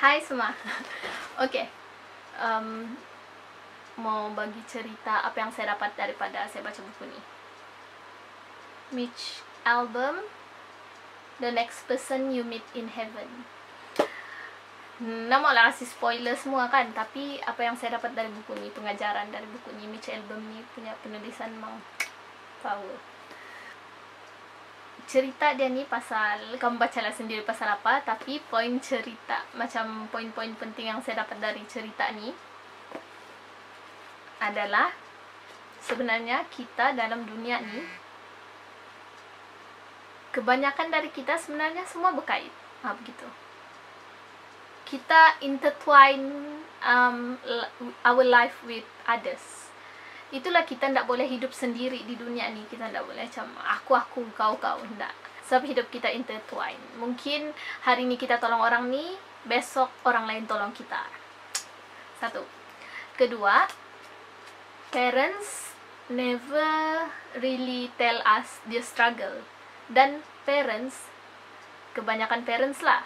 Hai semua. Oke, mau bagi cerita apa yang saya dapat daripada saya baca buku ini. Mitch Albom, The Next Person You Meet in Heaven. Nama lah kasih spoiler semua kan, tapi apa yang saya dapat dari buku ini, pengajaran dari buku ini, Mitch Albom ini punya penulisan memang power. Cerita dia nih pasal, kamu bacalah sendiri pasal apa, tapi poin cerita, macam poin-poin penting yang saya dapat dari cerita nih adalah sebenarnya kita dalam dunia nih, kebanyakan dari kita sebenarnya semua berkait, begitu. Kita intertwine our life with others. Itulah kita tidak boleh hidup sendiri di dunia ni. Kita tidak boleh macam aku, kau, tidak. Sebab hidup kita intertwine. Mungkin hari ni kita tolong orang ni, besok orang lain tolong kita. Satu. Kedua, parents never really tell us their struggle. Dan parents, kebanyakan parents lah,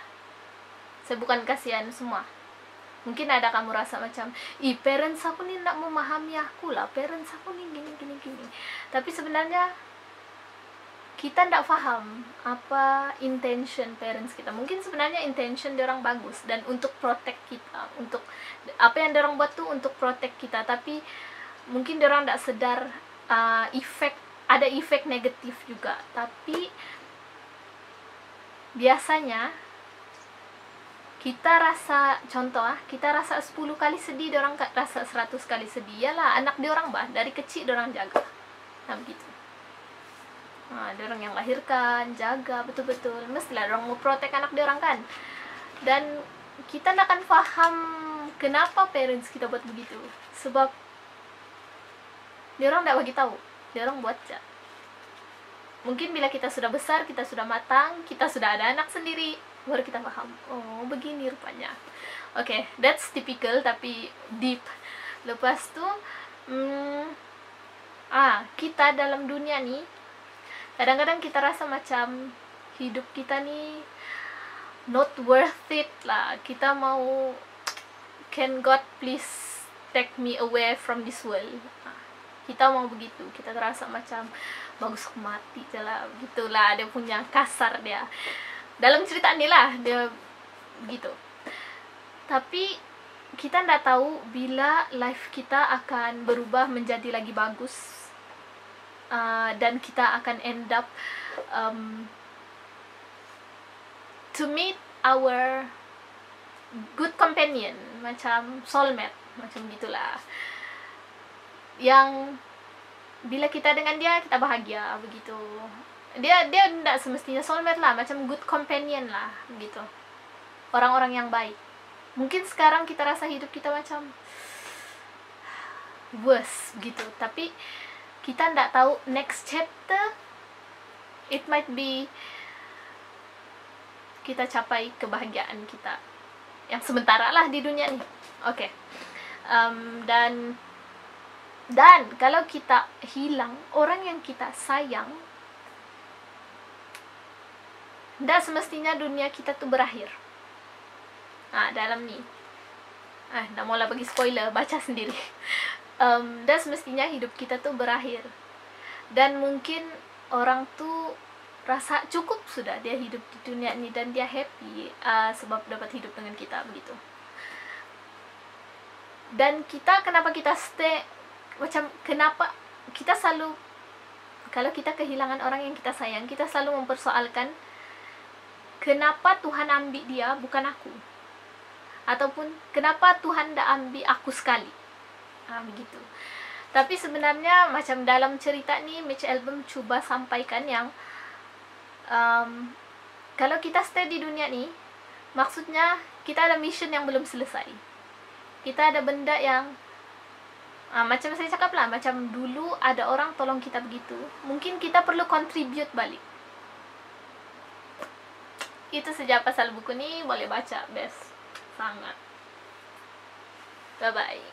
saya bukan kasihan semua. Mungkin ada kamu rasa macam, parents aku ni nak memahami aku lah, parents aku ni gini. Tapi sebenarnya kita tidak faham apa intention parents kita. Mungkin sebenarnya intention dia orang bagus dan untuk protect kita, untuk apa yang dia orang buat tu untuk protect kita. Tapi mungkin dia orang tidak sedar ada efek negatif juga. Tapi biasanya kita rasa, contoh kita rasa 10 kali sedih, dia orang rasa 100 kali sedih. Yalah, anak dia orang dari kecil dia orang jaga. Nah, begitu. Dia orang yang lahirkan, jaga betul-betul. Mestilah dia orang mau protect anak dia orang kan. Dan kita tidak akan faham kenapa parents kita buat begitu. Sebab dia orang tidak bagi tahu. Dia orang buat aja. Mungkin bila kita sudah besar, kita sudah matang, kita sudah ada anak sendiri, baru kita paham, oh begini rupanya. Okay, that's typical tapi deep. Lepas tu kita dalam dunia ni kadang-kadang kita rasa macam hidup kita ni not worth it lah. Kita mau, can God please take me away from this world. Kita mau begitu. Kita terasa macam bagus aku mati je lah, begitulah. Dia punya kasar dia dalam cerita ni lah, dia begitu. Tapi kita tidak tahu bila life kita akan berubah menjadi lagi bagus, dan kita akan end up to meet our good companion, macam soulmate, macam gitulah, yang bila kita dengan dia kita bahagia, begitu. Dia tidak semestinya soulmate lah, macam good companion lah, begitu. Orang-orang yang baik. Mungkin sekarang kita rasa hidup kita macam worse gitu, tapi kita tidak tahu next chapter it might be kita capai kebahagiaan kita yang sementara lah di dunia ni. Okay. Dan kalau kita hilang orang yang kita sayang, dah semestinya dunia kita tuh berakhir. Dalam ni, dah mula bagi spoiler, baca sendiri. Dah semestinya hidup kita tuh berakhir. Dan mungkin orang tuh rasa cukup sudah dia hidup di dunia ini dan dia happy sebab dapat hidup dengan kita, begitu. Dan kita, kenapa kita stay, macam kenapa kita selalu, kalau kita kehilangan orang yang kita sayang, kita selalu mempersoalkan kenapa Tuhan ambil dia bukan aku, ataupun kenapa Tuhan tidak ambil aku sekali, begitu. Tapi sebenarnya macam dalam cerita ni, Mitch Albom cuba sampaikan yang kalau kita stay di dunia ni, maksudnya kita ada mission yang belum selesai. Kita ada benda yang macam saya cakap lah, macam dulu ada orang tolong kita begitu, mungkin kita perlu contribute balik. Itu saja pasal buku ni, boleh baca, best sangat. Bye bye.